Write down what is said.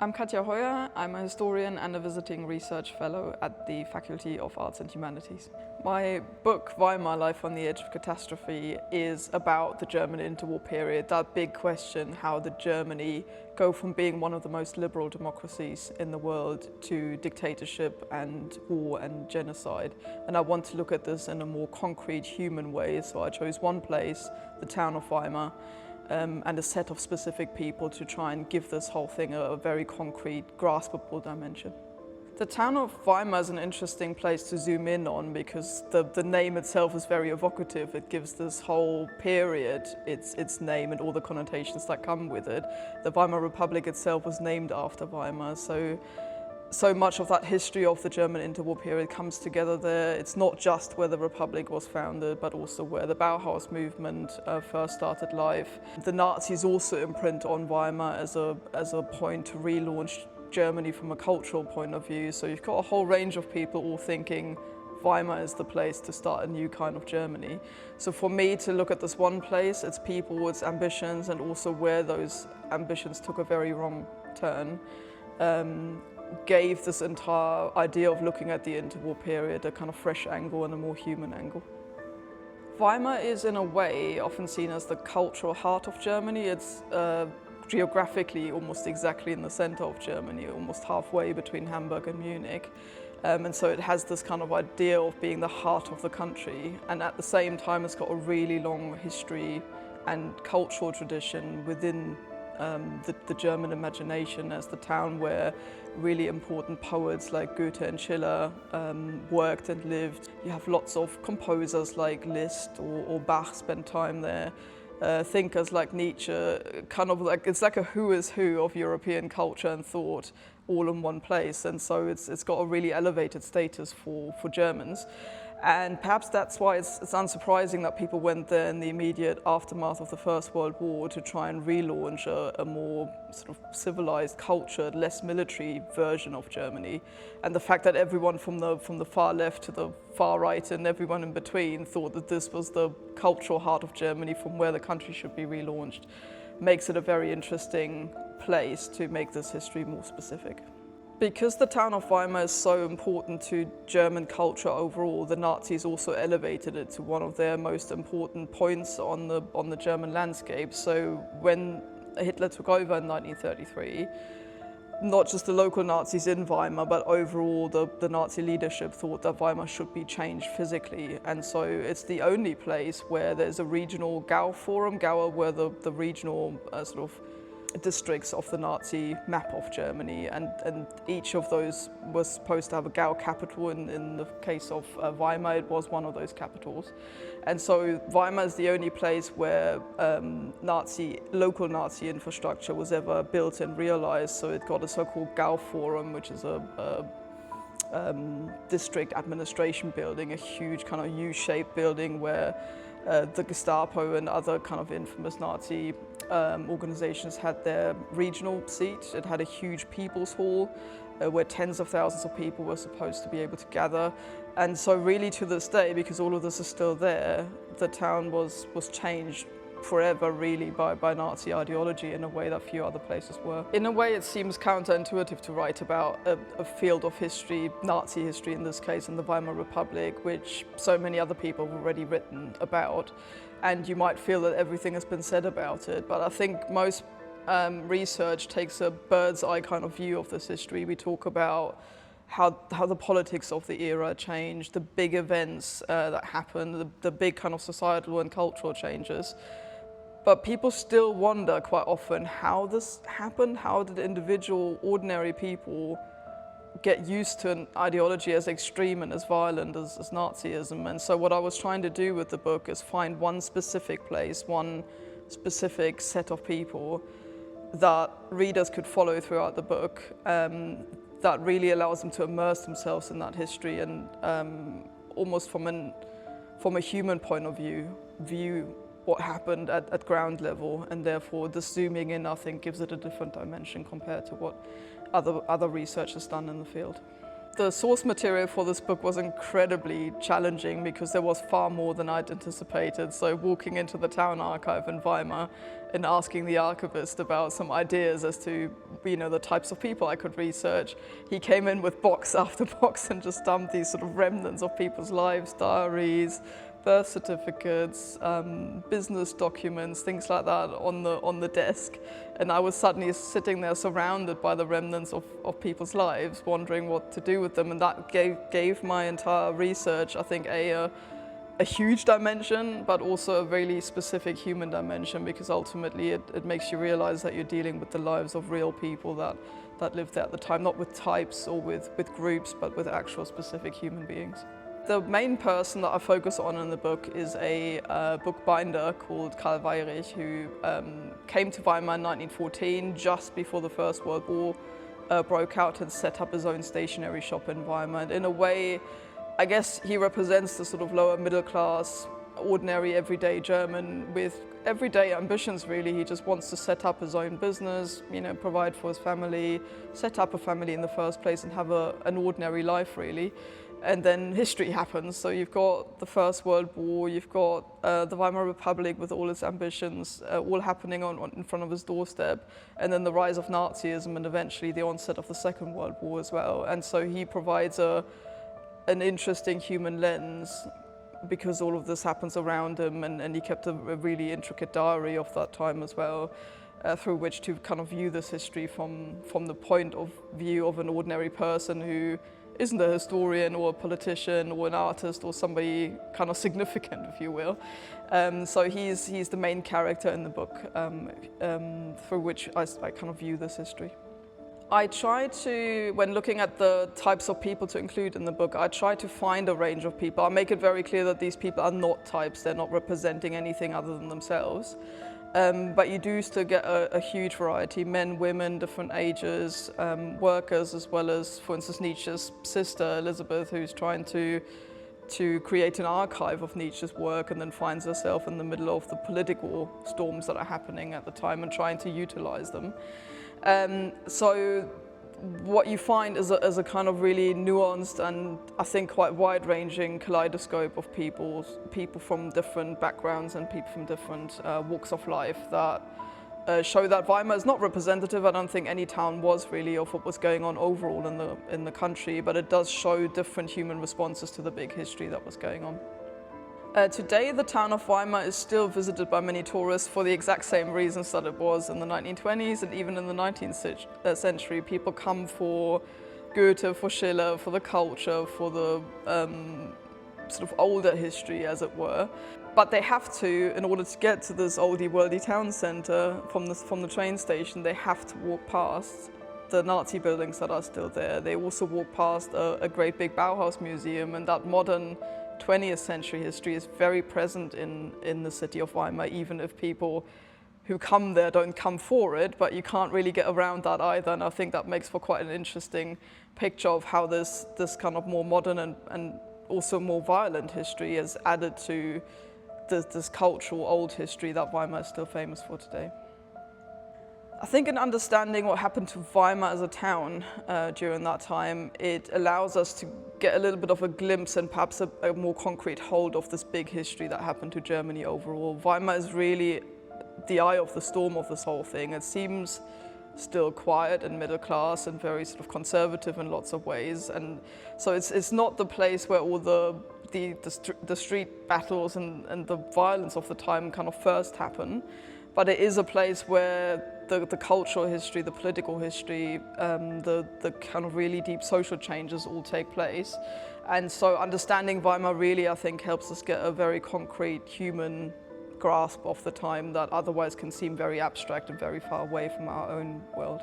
I'm Katja Hoyer. I'm a historian and a visiting research fellow at the Faculty of Arts and Humanities. My book, Weimar, Life on the Edge of Catastrophe, is about the German interwar period, that big question, how did Germany go from being one of the most liberal democracies in the world to dictatorship and war and genocide. And I want to look at this in a more concrete human way, so I chose one place, the town of Weimar, and a set of specific people to try and give this whole thing a very concrete, graspable dimension. The town of Weimar is an interesting place to zoom in on because the name itself is very evocative. It gives this whole period its name and all the connotations that come with it. The Weimar Republic itself was named after Weimar, so much of that history of the German interwar period comes together there. It's not just where the Republic was founded, but also where the Bauhaus movement first started life. The Nazis also imprint on Weimar as a point to relaunch Germany from a cultural point of view. So you've got a whole range of people all thinking Weimar is the place to start a new kind of Germany. So for me to look at this one place, its people, its ambitions, and also where those ambitions took a very wrong turn, gave this entire idea of looking at the interwar period a kind of fresh angle and a more human angle. Weimar is in a way often seen as the cultural heart of Germany. It's geographically almost exactly in the center of Germany, almost halfway between Hamburg and Munich. And so it has this kind of idea of being the heart of the country, and at the same time it's got a really long history and cultural tradition within the German imagination as the town where really important poets like Goethe and Schiller worked and lived. You have lots of composers like Liszt or Bach spent time there. Thinkers like Nietzsche, kind of like, it's like a who is who of European culture and thought all in one place, and so it's got a really elevated status for Germans. And perhaps that's why it's unsurprising that people went there in the immediate aftermath of the First World War to try and relaunch a more sort of civilized, cultured, less military version of Germany. And the fact that everyone from the far left to the far right and everyone in between thought that this was the cultural heart of Germany from where the country should be relaunched makes it a very interesting place to make this history more specific. Because the town of Weimar is so important to German culture overall, the Nazis also elevated it to one of their most important points on the German landscape. So when Hitler took over in 1933, not just the local Nazis in Weimar, but overall the Nazi leadership thought that Weimar should be changed physically. And so it's the only place where there's a regional Gau forum. Gau were the regional sort of districts of the Nazi map of Germany, and each of those was supposed to have a Gau capital. In the case of Weimar, it was one of those capitals. And so Weimar is the only place where local Nazi infrastructure was ever built and realized. So it got a so-called Gau Forum, which is a district administration building, a huge kind of U-shaped building where the Gestapo and other kind of infamous Nazi organizations had their regional seat. It had a huge people's hall where tens of thousands of people were supposed to be able to gather. And so really to this day, because all of this is still there, the town was changed forever really by Nazi ideology in a way that few other places were. In a way it seems counterintuitive to write about a field of history, Nazi history in this case, in the Weimar Republic, which so many other people have already written about, and you might feel that everything has been said about it, but I think most research takes a bird's eye kind of view of this history. We talk about how the politics of the era changed, the big events that happened, the big kind of societal and cultural changes. But people still wonder quite often how this happened. How did individual, ordinary people get used to an ideology as extreme and as violent as Nazism? And so what I was trying to do with the book is find one specific place, one specific set of people that readers could follow throughout the book, that really allows them to immerse themselves in that history and almost from a human point of view what happened at ground level, and therefore the zooming in, I think, gives it a different dimension compared to what other research has done in the field. The source material for this book was incredibly challenging because there was far more than I'd anticipated. So walking into the town archive in Weimar and asking the archivist about some ideas as to, the types of people I could research, he came in with box after box and just dumped these sort of remnants of people's lives, diaries, birth certificates, business documents, things like that on the desk. And I was suddenly sitting there surrounded by the remnants of people's lives, wondering what to do with them. And that gave my entire research, I think, a huge dimension, but also a really specific human dimension, because ultimately it makes you realize that you're dealing with the lives of real people that lived there at the time, not with types or with groups, but with actual specific human beings. The main person that I focus on in the book is a bookbinder called Katja Hoyer, who came to Weimar in 1914, just before the First World War broke out, and set up his own stationery shop in Weimar. And in a way, I guess he represents the sort of lower middle class, ordinary everyday German with everyday ambitions, really. He just wants to set up his own business, provide for his family, set up a family in the first place and have an ordinary life, really. And then history happens. So you've got the First World War, you've got the Weimar Republic with all its ambitions, all happening in front of his doorstep, and then the rise of Nazism and eventually the onset of the Second World War as well. And so he provides an interesting human lens because all of this happens around him, and he kept a really intricate diary of that time as well, through which to kind of view this history from the point of view of an ordinary person who isn't a historian or a politician or an artist or somebody kind of significant, if you will. So he's the main character in the book, through which I kind of view this history. I try to, when looking at the types of people to include in the book, I try to find a range of people. I make it very clear that these people are not types, they're not representing anything other than themselves. But you do still get a huge variety, men, women, different ages, workers, as well as, for instance, Nietzsche's sister, Elizabeth, who's trying to create an archive of Nietzsche's work and then finds herself in the middle of the political storms that are happening at the time and trying to utilize them. So what you find is a kind of really nuanced and I think quite wide-ranging kaleidoscope of people from different backgrounds and people from different walks of life that show that Weimar is not representative. I don't think any town was really of what was going on overall in the country, but it does show different human responses to the big history that was going on. Today, the town of Weimar is still visited by many tourists for the exact same reasons that it was in the 1920s and even in the 19th century. People come for Goethe, for Schiller, for the culture, for the sort of older history, as it were. But they have to, in order to get to this oldie worldy town centre from the train station, they have to walk past the Nazi buildings that are still there. They also walk past a great big Bauhaus museum, and that modern 20th century history is very present in the city of Weimar, even if people who come there don't come for it, but you can't really get around that either. And I think that makes for quite an interesting picture of how this kind of more modern and also more violent history is added to this cultural old history that Weimar is still famous for today. I think in understanding what happened to Weimar as a town during that time, it allows us to get a little bit of a glimpse and perhaps a more concrete hold of this big history that happened to Germany overall. Weimar is really the eye of the storm of this whole thing. It seems still quiet and middle class and very sort of conservative in lots of ways, and so it's not the place where all the street battles and the violence of the time kind of first happen. But it is a place where the cultural history, the political history, the kind of really deep social changes all take place. And so understanding Weimar really, I think, helps us get a very concrete human grasp of the time that otherwise can seem very abstract and very far away from our own world.